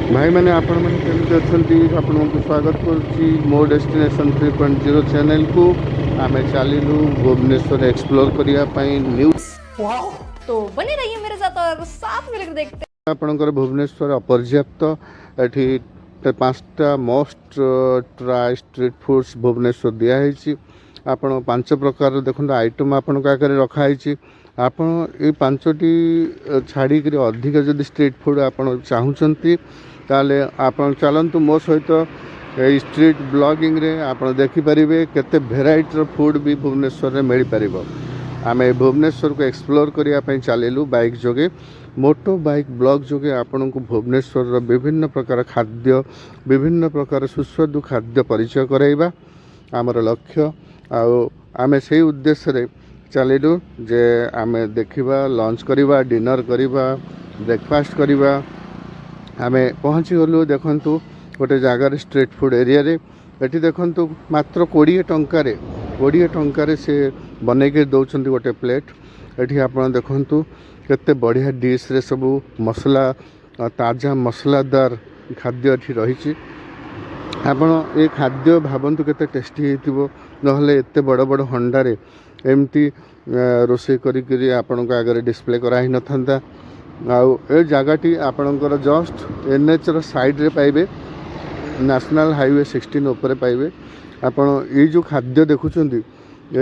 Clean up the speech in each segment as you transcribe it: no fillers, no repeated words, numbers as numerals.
भाई मैंने आपण मैंने केमती अच्छा आपको स्वागत करुच्ची मो डेस्टिनेशन 3.0 चैनल को आम चलू भुवनेश्वर एक्सप्लोर करने न्यू वाओ। तो बने रहिए मेरे साथ और साथ मिलकर देखते आपणकर भुवनेश्वर अपर्याप्त एठी 5टा most try street foods Bhubaneswar दिखाई आपण 5 प्रकार देखो आइटम आपण आगे रखाई आपण ये 5टी छाड़ी अधिक जदि स्ट्रीट फूड आपण चाहूँगी ताले आपण चलतु मो सहित स्ट्रीट ब्लॉगिंग रे आपण देखिपारे केते भेराइटर फूड भी भुवनेश्वर में मिल पार। आम भुवनेश्वर को एक्सप्लोर करने चलू बाइक जोगे मोटो बाइक ब्लॉग जोगे आपण को भुवनेश्वर विभिन्न प्रकार खाद्य विभिन्न प्रकार सुस्वादु खाद्य परिचय कराइबा आमर लक्ष्य आमे से उद्देश्य रे चलू जे आमे देखिबा लंच करिबा डिनर करिबा ब्रेकफास्ट करिबा आमे पहुँची गलु देखंतु गोटे जगार स्ट्रीट फूड एरिया रे एटी देखंतु मात्र 20 टंकार से बनैके दौरान गोटे प्लेट एटी आपण देखंतु केते बढ़िया डिश रे सब मसला ताजा मसलादार खाद्य एटी रही आपण ये खाद्य भावन्तु केते टेस्टी हेतिबो नहले एते बड़ बड़ हंडारे एमती रोषे करी आपण आगे डिस्प्ले कराही नथंता आउ ए जगहटी आपणकर जस्ट एनएच साइड रे पाइबे नेशनल हाईवे 16 ऊपर पाइबे आपण ये जो खाद्य देखुचंदी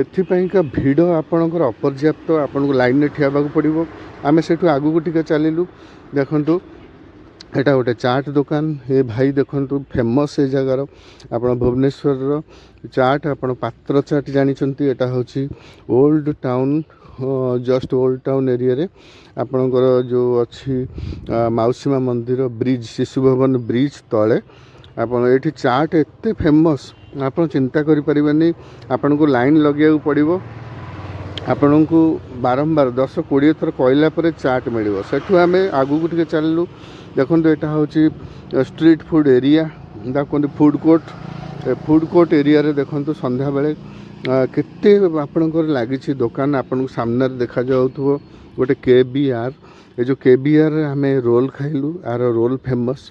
एथिपाइका भिड़ आपणकर अपर्याप्त आपन को लाइन में ठिया पड़ो आम से आगू टिके चलू देखंतु एटा गोटे चाट दुकान ये भाई देखंतु फेमस ए जगार आप भुवनेश्वर चाट आपण पात्र चाट जानी एटा होची old town just old town area रे आपणकर जो अच्छी माउसीमा मंदिर ब्रिज शिशु भवन ब्रिज तले आपन एठी चाट एते फेमस आपन चिंता करि परिबेनी आपन को लाइन लगे पड़ो आपन को बारंबार 10-20 थर कहला पर चाट मिलिबो सेठु आमे आगु को टिके चललु देखंतु एटा होची स्ट्रीट फूड एरिया देखंतु फूड कोर्ट एरिया रे देखंतु संध्या बेले केते आपनकर लागिछि दुकान आपन सामने देखा जाउथबो गोटे केबीआर ए जो केबीआर हमें रोल खाइलु आर roll famous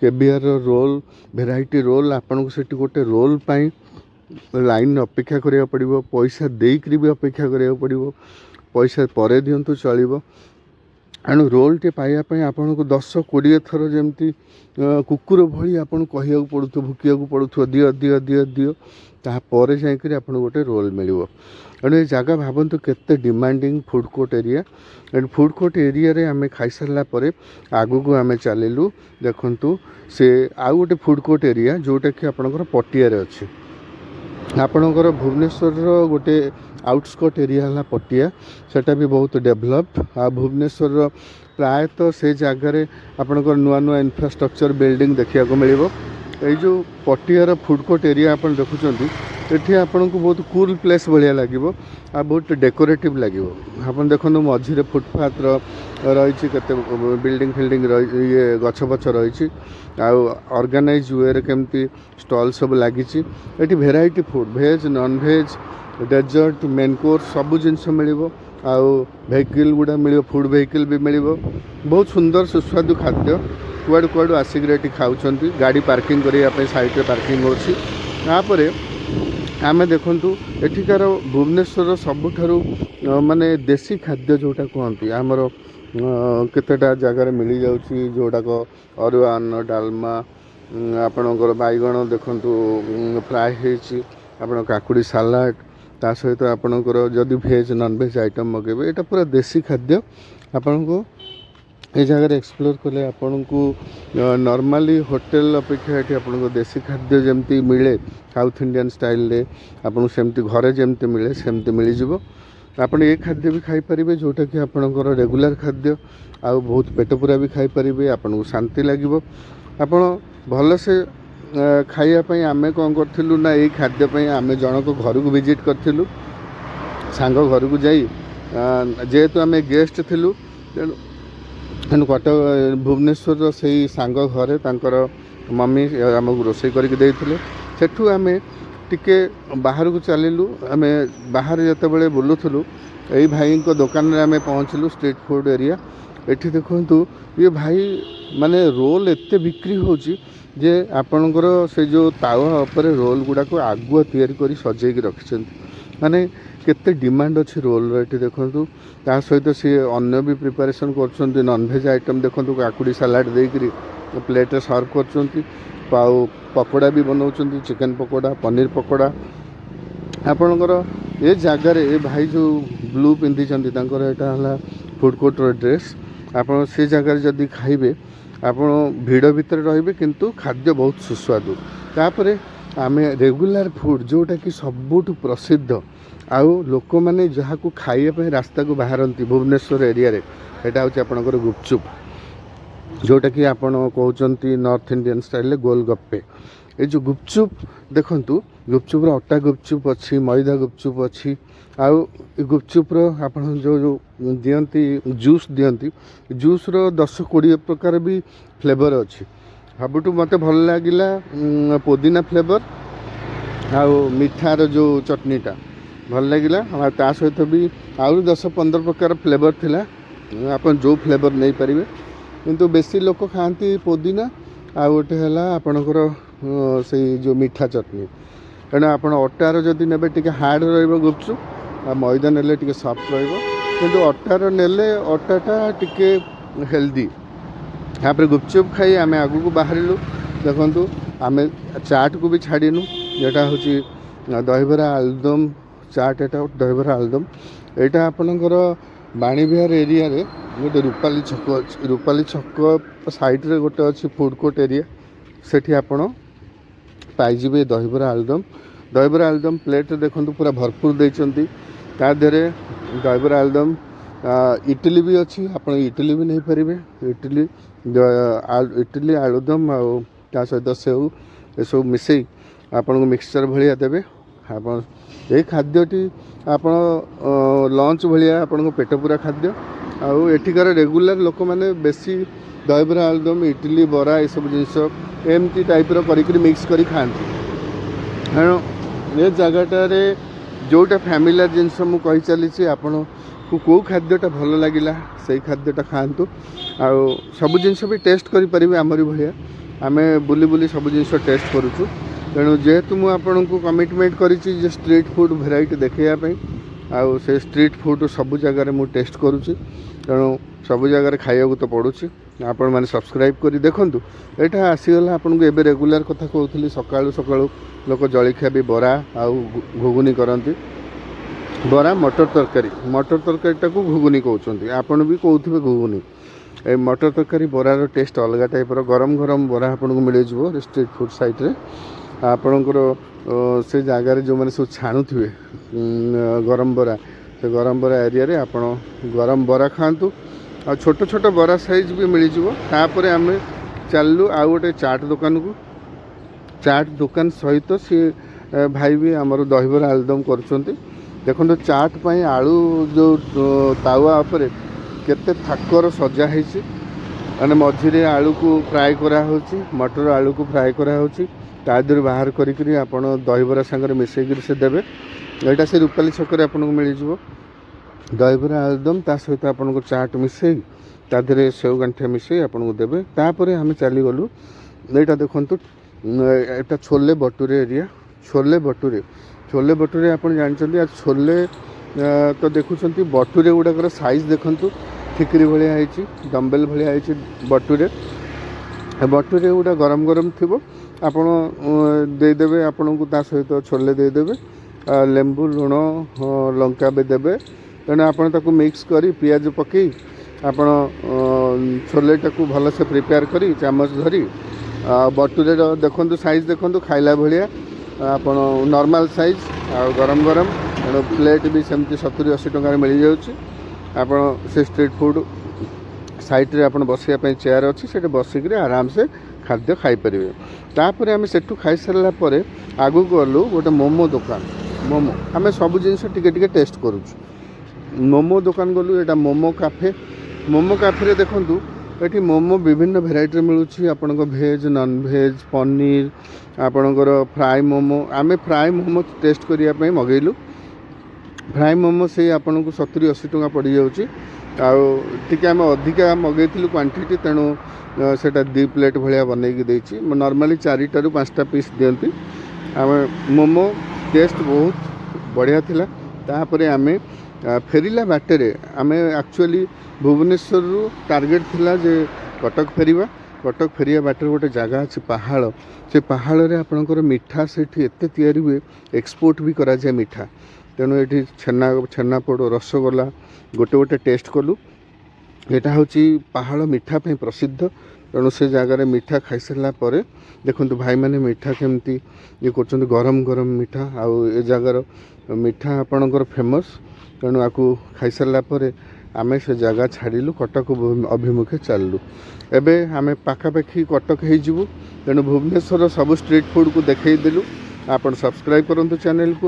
KBR roll variety roll आपन को सेठी गोटे रोल पाई लाइन अपेक्षा करिया पड़िबो पैसा देइकरी भी अपेक्षा करिया पड़िबो पैसा परे दियंतु चलिबो एणु रोलटे पाइबापी आपन को 10-20 थर जमती कुकुर भली आपन कहिया पड़ू भुकिया पड़ू दियो दियो दियो दियो तापर जाकर आपन गोटे रोल मिलिबो एणु ये जगह भावन्तु केते demanding food court area and food court area रे आमे खाई सारला परे आगु को आमे चलिलु देखंतु से आउ गोटे फूड कोर्ट एरिया जोटा कि आपनकर पटिया रे अछि आपणकर भुवनेश्वर गोटे आउटस्कट एरिया है पटिया सेटा भी बहुत डेभलप्ड आ भुवनेश्वर प्रायतः से जगार आपणकर नुआ नुआ इंफ्रास्ट्रक्चर बिल्डिंग देखा मिल जो पटियार फूड कोर्ट एरिया आप देखुं ये आपन को बहुत कूल प्लेस भाया लगे आ बहुत डेकोरेटिव लगे आप देखो मझे फुटपाथ रही बिल्डिंग फिल्डिंग ये गछ पछ रही ऑर्गेनाइज वे केमती स्टॉल सब लगी variety food veg non veg dessert main course सब जिनस मिल वेहिकल गुड़ा मिल फूड वेहिकल भी मिल बहुत सुंदर सुस्वादु खाद्य कुआड़ू कुआड़ू आसिक खाऊँ गाड़ी पार्किंग करने साइड पार्किंग होपर आमे देखंतु एठिकार भुवनेश्वर सबुठारु माने देसी खाद्य जोटा कहती आमर केतेटा जगार मिल जाउची जोटाक अरुआ अन्न डालमा आपणकर बैगण देखंतु फ्राए हेची आपण काकुड़ी सालाड ता सहित आपणकर जदि भेज नॉन भेज आइटम मगेबे एटा पूरा देसी खाद्य आपण को ये जगह एक्सप्लोर कले आपन को नॉर्मली होटल अपेक्षा ये आपन को देसी खाद्य जमती मिले साउथ इंडियन स्टाइल रे आपन सेमती घरे जमती मिले सेमती मिल जिवो आपन ये खाद्य भी खाई परिबे जोटा कि आपनकर रेगुलर खाद्य आ बहुत पेट पूरा भी खाई परिबे आपन को शांति लागिवो आपन भल से खाइया पई आमे कोन करथिलु ना ये खाद्य पई आमे जनक घर को विजिट करथिलु सांग घर को जाई जेहेतु आमे गेस्ट थिलु तेणु कटक भुवनेश्वर से सांग घरे तांकर मम्मी आमको रोषे करके देइथिले सेठू आमे टिके बाहर को चलिलु आमे बाहर जते बेले बुलुथलु यही भाई को दुकान रे आमे पहुँचलु स्ट्रीट फूड एरिया ଏଠି ଦେଖନ୍ତୁ ଇଏ ଭାଇ ମାନେ ରୋଲ୍ ଏତେ ବିକ୍ରି ହେଉଛି ଯେ ଆପଣଙ୍କର ସେ ଯେଉଁ ତାୱା ଉପରେ ରୋଲ୍ ଗୁଡ଼ାକୁ ଆଗୁଆ ତିଆରି କରି ସଜେଇକି ରଖିଛନ୍ତି। ମାନେ କେତେ ଡିମାଣ୍ଡ ଅଛି ରୋଲ୍ର ଏଠି ଦେଖନ୍ତୁ। ତା ସହିତ ସିଏ ଅନ୍ୟ ବି ପ୍ରିପାରେସନ୍ କରୁଛନ୍ତି ନନଭେଜ୍ ଆଇଟମ୍ ଦେଖନ୍ତୁ, କାକୁଡ଼ି ସାଲାଡ଼ ଦେଇକରି ପ୍ଲେଟ୍ରେ ସର୍ଭ କରୁଛନ୍ତି। ଆଉ ପକୋଡ଼ା ବି ବନାଉଛନ୍ତି, ଚିକେନ୍ ପକୋଡ଼ା, ପନିର ପକୋଡ଼ା। ଆପଣଙ୍କର ଏ ଜାଗାରେ ଏ ଭାଇ ଯେଉଁ ବ୍ଲୁ ପିନ୍ଧିଛନ୍ତି ତାଙ୍କର ଏଇଟା ହେଲା ଫୁଡ଼୍ କୋର୍ଟର ଡ୍ରେସ୍। ଆପଣ ସେ ଜାଗାରେ ଯଦି ଖାଇବେ ଆପଣ ଭିଡ଼ ଭିତରେ ରହିବେ କିନ୍ତୁ ଖାଦ୍ୟ ବହୁତ ସୁସ୍ୱାଦୁ। ତାପରେ ଆମେ ରେଗୁଲାର ଫୁଡ଼୍ ଯେଉଁଟାକି ସବୁଠୁ ପ୍ରସିଦ୍ଧ ଆଉ ଲୋକମାନେ ଯାହାକୁ ଖାଇବା ପାଇଁ ରାସ୍ତାକୁ ବାହାରନ୍ତି ଭୁବନେଶ୍ୱର ଏରିଆରେ, ଏଇଟା ହେଉଛି ଆପଣଙ୍କର ଗୁପଚୁପ୍, ଯେଉଁଟାକି ଆପଣ କହୁଛନ୍ତି ନର୍ଥ ଇଣ୍ଡିଆନ୍ ଷ୍ଟାଇଲ୍ରେ ଗୋଲଗପ୍ପେ। ଏ ଯେଉଁ ଗୁପଚୁପ୍ ଦେଖନ୍ତୁ, ଗୁପଚୁପ୍ର ଅଟା ଗୁପଚୁପ୍ ଅଛି, ମଇଦା ଗୁପଚୁପ୍ ଅଛି। ଆଉ ଏ ଗୁପଚୁପ୍ର ଆପଣ ଯେଉଁ ଦିଅନ୍ତି ଜୁସ୍ ଦିଅନ୍ତି, ଜୁସ୍ର 10-20 ପ୍ରକାର ବି ଫ୍ଲେଭର୍ ଅଛି। ସବୁଠୁ ମୋତେ ଭଲ ଲାଗିଲା ପୋଦିନା ଫ୍ଲେଭର୍ ଆଉ ମିଠାର ଯେଉଁ ଚଟଣିଟା ଭଲ ଲାଗିଲା। ଆଉ ତା ସହିତ ବି ଆହୁରି 10-15 ପ୍ରକାର ଫ୍ଲେଭର୍ ଥିଲା, ଆପଣ ଯେଉଁ ଫ୍ଲେଭର୍ ନେଇପାରିବେ। କିନ୍ତୁ ବେଶୀ ଲୋକ ଖାଆନ୍ତି ପୋଦିନା, ଆଉ ଗୋଟେ ହେଲା ଆପଣଙ୍କର ସେଇ ଯେଉଁ ମିଠା ଚଟଣି। କାରଣ ଆପଣ ଅଟାର ଯଦି ନେବେ ଟିକେ ହାର୍ଡ଼ ରହିବ ଗୁପଚୁପ୍, ଆଉ ମଇଦା ନେଲେ ଟିକେ ସଫ୍ଟ ରହିବ। କିନ୍ତୁ ଅଟାର ନେଲେ ଅଟାଟା ଟିକେ ହେଲ୍ଦି। ତାପରେ ଗୁପଚୁପ୍ ଖାଇ ଆମେ ଆଗକୁ ବାହାରିଲୁ। ଦେଖନ୍ତୁ ଆମେ ଚାଟ୍କୁ ବି ଛାଡ଼ିନୁ। ଏଇଟା ହେଉଛି ଦହିବରା ଆଳୁଦମ୍ ଚାଟ୍, ଏଇଟା ଦହିବରା ଆଳୁଦମ୍। ଏଇଟା ଆପଣଙ୍କର ବାଣୀବିହାର ଏରିଆରେ ଗୋଟେ ରୂପାଲି ଛକ ଅଛି। ରୂପାଲି ଛକ ସାଇଡ଼୍ରେ ଗୋଟେ ଅଛି ଫୁଡ଼୍ କୋର୍ଟ ଏରିଆ, ସେଠି ଆପଣ ପାଇଯିବେ ଦହିବରା ଆଳୁଦମ୍। ଦହିବରା ଆଳୁଦମ୍ ପ୍ଲେଟ୍ରେ ଦେଖନ୍ତୁ ପୁରା ଭରପୁର ଦେଇଛନ୍ତି। ତା ଦେହରେ ଦହିବରା ଆଳୁଦମ୍ ଇଟିଲି ବି ଅଛି, ଆପଣ ଇଟିଲି ବି ନେଇପାରିବେ। ଇଟିଲି ଆଳୁଦମ୍ ଆଉ ତା ସହିତ ସେଉ ଏସବୁ ମିଶେଇ ଆପଣଙ୍କୁ ମିକ୍ସଚର୍ ଭଳିଆ ଦେବେ। ଆପଣ ଏଇ ଖାଦ୍ୟଟି ଆପଣ ଲଞ୍ଚ ଭଳିଆ ଆପଣଙ୍କ ପେଟ ପୁରା ଖାଦ୍ୟ। ଆଉ ଏଠିକାର ରେଗୁଲାର ଲୋକମାନେ ବେଶୀ ଦହିବରା ଆଳୁଦମ୍, ଇଟିଲି, ବରା ଏସବୁ ଜିନିଷ ଏମିତି ଟାଇପ୍ର କରିକିରି ମିକ୍ସ କରି ଖାଆନ୍ତି। କାରଣ ଏ ଜାଗାଟାରେ ଯେଉଁଟା ଫ୍ୟାମିଲିଆର ଜିନିଷ ମୁଁ କହି ଚାଲିଛି, ଆପଣଙ୍କୁ କେଉଁ ଖାଦ୍ୟଟା ଭଲ ଲାଗିଲା ସେଇ ଖାଦ୍ୟଟା ଖାଆନ୍ତୁ। ଆଉ ସବୁ ଜିନିଷ ବି ଟେଷ୍ଟ କରିପାରିବେ ଆମରି ଭଳିଆ। ଆମେ ବୁଲି ବୁଲି ସବୁ ଜିନିଷ ଟେଷ୍ଟ କରୁଛୁ। ତେଣୁ ଯେହେତୁ ମୁଁ ଆପଣଙ୍କୁ କମିଟମେଣ୍ଟ କରିଛି ଯେ ଷ୍ଟ୍ରିଟ୍ ଫୁଡ଼୍ ଭେରାଇଟି ଦେଖାଇବା ପାଇଁ, ଆଉ ସେ ଷ୍ଟ୍ରିଟ୍ ଫୁଡ଼୍ ସବୁ ଜାଗାରେ ମୁଁ ଟେଷ୍ଟ କରୁଛି। ତେଣୁ ସବୁ ଜାଗାରେ ଖାଇବାକୁ ତ ପଡ଼ୁଛି। ଆପଣମାନେ ସବସ୍କ୍ରାଇବ୍ କରି ଦେଖନ୍ତୁ। ଏଇଟା ଆସିଗଲା ଆପଣଙ୍କୁ ଏବେ ରେଗୁଲାର କଥା କହୁଥିଲି, ସକାଳୁ ସକାଳୁ ଲୋକ ଜଳଖିଆ ବି ବରା ଆଉ ଘୁଗୁନି କରନ୍ତି। ବରା ମଟର ତରକାରୀଟାକୁ ଘୁଗୁନି କହୁଛନ୍ତି, ଆପଣ ବି କହୁଥିବେ ଘୁଗୁନି। ଏ ମଟର ତରକାରୀ ବରାର ଟେଷ୍ଟ ଅଲଗା ଟାଇପ୍ର। ଗରମ ଗରମ ବରା ଆପଣଙ୍କୁ ମିଳିଯିବ ଷ୍ଟ୍ରିଟ୍ ଫୁଡ଼୍ ସାଇଟ୍ରେ। ଆପଣଙ୍କର ସେ ଜାଗାରେ ଯେଉଁମାନେ ସବୁ ଛାଣୁଥିବେ ଗରମ ବରା, ସେ ଗରମ ବରା ଏରିଆରେ ଆପଣ ଗରମ ବରା ଖାଆନ୍ତୁ। ଆଉ ଛୋଟ ଛୋଟ ବରା ସାଇଜ୍ ବି ମିଳିଯିବ। ତାପରେ ଆମେ ଚାଲିଲୁ ଆଉ ଗୋଟେ ଚାଟ୍ ଦୋକାନକୁ। ଚାଟ୍ ଦୋକାନ ସହିତ ସିଏ ଭାଇ ବି ଆମର ଦହିବରା ଆଳୁଦମ୍ କରୁଛନ୍ତି। ଦେଖନ୍ତୁ ଚାଟ୍ ପାଇଁ ଆଳୁ ଯେଉଁ ତାୱା ଉପରେ କେତେ ଥାକର ସଜା ହେଇଛି। ମାନେ ମଝିରେ ଆଳୁକୁ ଫ୍ରାଏ କରାହେଉଛି, ମଟର ଆଳୁକୁ ଫ୍ରାଏ କରାହେଉଛି, ତା ଦେହରୁ ବାହାର କରିକିରି ଆପଣ ଦହିବରା ସାଙ୍ଗରେ ମିଶାଇକିରି ସେ ଦେବେ। ଏଇଟା ସେ ରୂପାଲି ଛକରେ ଆପଣଙ୍କୁ ମିଳିଯିବ। ଦହିବରା ଆଳୁଦମ୍ ତା ସହିତ ଆପଣଙ୍କୁ ଚାଟ୍ ମିଶାଇ ତା ଦେହରେ ସେଉ ଗାଣ୍ଠିଆ ମିଶାଇ ଆପଣଙ୍କୁ ଦେବେ। ତାପରେ ଆମେ ଚାଲିଗଲୁ। ଏଇଟା ଦେଖନ୍ତୁ, ଏଇଟା ଛୋଲେ ବଟୁରେ ଏରିଆ। ଛୋଲେ ବଟୁରେ ଆପଣ ଜାଣିଛନ୍ତି, ଆଉ ଛୋଲେ ତ ଦେଖୁଛନ୍ତି ବଟୁରେ ଗୁଡ଼ାକର ସାଇଜ୍ ଦେଖନ୍ତୁ, ଠିକିରି ଭଳିଆ ହେଇଛି, ଡମ୍ବେଲ୍ ଭଳିଆ ହେଇଛି ବଟୁରେ। ବଟୁରେ ଗୁଡ଼ା ଗରମ ଗରମ ଥିବ, ଆପଣ ଦେଇଦେବେ। ଆପଣଙ୍କୁ ତା ସହିତ ଛୋଲେ ଦେଇଦେବେ, ଲେମ୍ବୁ, ଲୁଣ, ଲଙ୍କା ବି ଦେବେ। ତେଣୁ ଆପଣ ତାକୁ ମିକ୍ସ କରି ପିଆଜ ପକାଇ ଆପଣ ଛୋଲେଟାକୁ ଭଲସେ ପ୍ରିପେୟାର କରି ଚାମଚ ଧରି ବଟୁରେର ଦେଖନ୍ତୁ ସାଇଜ୍ ଦେଖନ୍ତୁ, ଖାଇଲା ଭଳିଆ ଆପଣ ନର୍ମାଲ୍ ସାଇଜ୍ ଆଉ ଗରମ ଗରମ। ତେଣୁ ପ୍ଲେଟ୍ ବି ସେମିତି 70-80 ଟଙ୍କାରେ ମିଳିଯାଉଛି। ଆପଣ ସେ ଷ୍ଟ୍ରିଟ୍ ଫୁଡ଼୍ ସାଇଟ୍ରେ ଆପଣ ବସିବା ପାଇଁ ଚେୟାର ଅଛି, ସେଠି ବସିକିରି ଆରାମସେ ଖାଦ୍ୟ ଖାଇପାରିବେ। ତାପରେ ଆମେ ସେଠୁ ଖାଇସାରିଲା ପରେ ଆଗକୁ ଗଲୁ ଗୋଟେ ମୋମୋ ଦୋକାନ। ମୋମୋ ଆମେ ସବୁ ଜିନିଷ ଟିକେ ଟିକେ ଟେଷ୍ଟ କରୁଛୁ। ମୋମୋ ଦୋକାନ ଗଲୁ, ଏଇଟା ମୋମୋ କାଫେ। ମୋମୋ କାଫେରେ ଦେଖନ୍ତୁ ଏଠି ମୋମୋ ବିଭିନ୍ନ ଭେରାଇଟିର ମିଳୁଛି। ଆପଣଙ୍କ ଭେଜ୍, ନନ୍ଭେଜ୍, ପନିର, ଆପଣଙ୍କର ଫ୍ରାଏ ମୋମୋ। ଆମେ ଫ୍ରାଏ ମୋମୋ ଟେଷ୍ଟ କରିବା ପାଇଁ ମଗେଇଲୁ। ଫ୍ରାଏ ମୋମୋ ସେଇ ଆପଣଙ୍କୁ 70-80 ଟଙ୍କା ପଡ଼ିଯାଉଛି। ଆଉ ଟିକେ ଆମେ ଅଧିକା ମଗେଇଥିଲୁ କ୍ୱାଣ୍ଟିଟି, ତେଣୁ ସେଇଟା 2 ପ୍ଲେଟ୍ ଭଳିଆ ବନେଇକି ଦେଇଛି। ନର୍ମାଲି 4ଟାରୁ 5ଟା ପିସ୍ ଦିଅନ୍ତି। ଆମେ ମୋମୋ ଟେଷ୍ଟ ବହୁତ ବଢ଼ିଆ ଥିଲା। ତାପରେ ଆମେ ଫେରିଲା ବାଟରେ ଆମେ ଆକ୍ଚୁଆଲି ଭୁବନେଶ୍ୱରରୁ ଟାର୍ଗେଟ୍ ଥିଲା ଯେ କଟକ ଫେରିବା। କଟକ ଫେରିବା ବାଟରେ ଗୋଟେ ଜାଗା ଅଛି ପାହାଳ, ସେ ପାହାଳରେ ଆପଣଙ୍କର ମିଠା ସେଇଠି ଏତେ ତିଆରି ହୁଏ, ଏକ୍ସପୋର୍ଟ ବି କରାଯାଏ ମିଠା। ତେଣୁ ଏଠି ଛେନାପୋଡ଼, ରସଗୋଲା ଗୋଟେ ଟେଷ୍ଟ କଲୁ। ଏଇଟା ହେଉଛି ପାହାଳ ମିଠା ପାଇଁ ପ୍ରସିଦ୍ଧ। ତେଣୁ ସେ ଜାଗାରେ ମିଠା ଖାଇସାରିଲା ପରେ ଦେଖନ୍ତୁ ଭାଇମାନେ ମିଠା କେମିତି ଇଏ କରୁଛନ୍ତି, ଗରମ ଗରମ ମିଠା। ଆଉ ଏ ଜାଗାର ମିଠା ଆପଣଙ୍କର ଫେମସ୍। ତେଣୁ ଆକୁ ଖାଇସାରିଲା ପରେ ଆମେ ସେ ଜାଗା ଛାଡ଼ିଲୁ, କଟକ ଅଭିମୁଖେ ଚାଲିଲୁ। ଏବେ ଆମେ ପାଖାପାଖି କଟକ ହେଇଯିବୁ। ତେଣୁ ଭୁବନେଶ୍ୱର ସବୁ ଷ୍ଟ୍ରିଟ୍ ଫୁଡ଼କୁ ଦେଖେଇ ଦେଲୁ। ଆପଣ ସବସ୍କ୍ରାଇବ୍ କରନ୍ତୁ ଚ୍ୟାନେଲକୁ।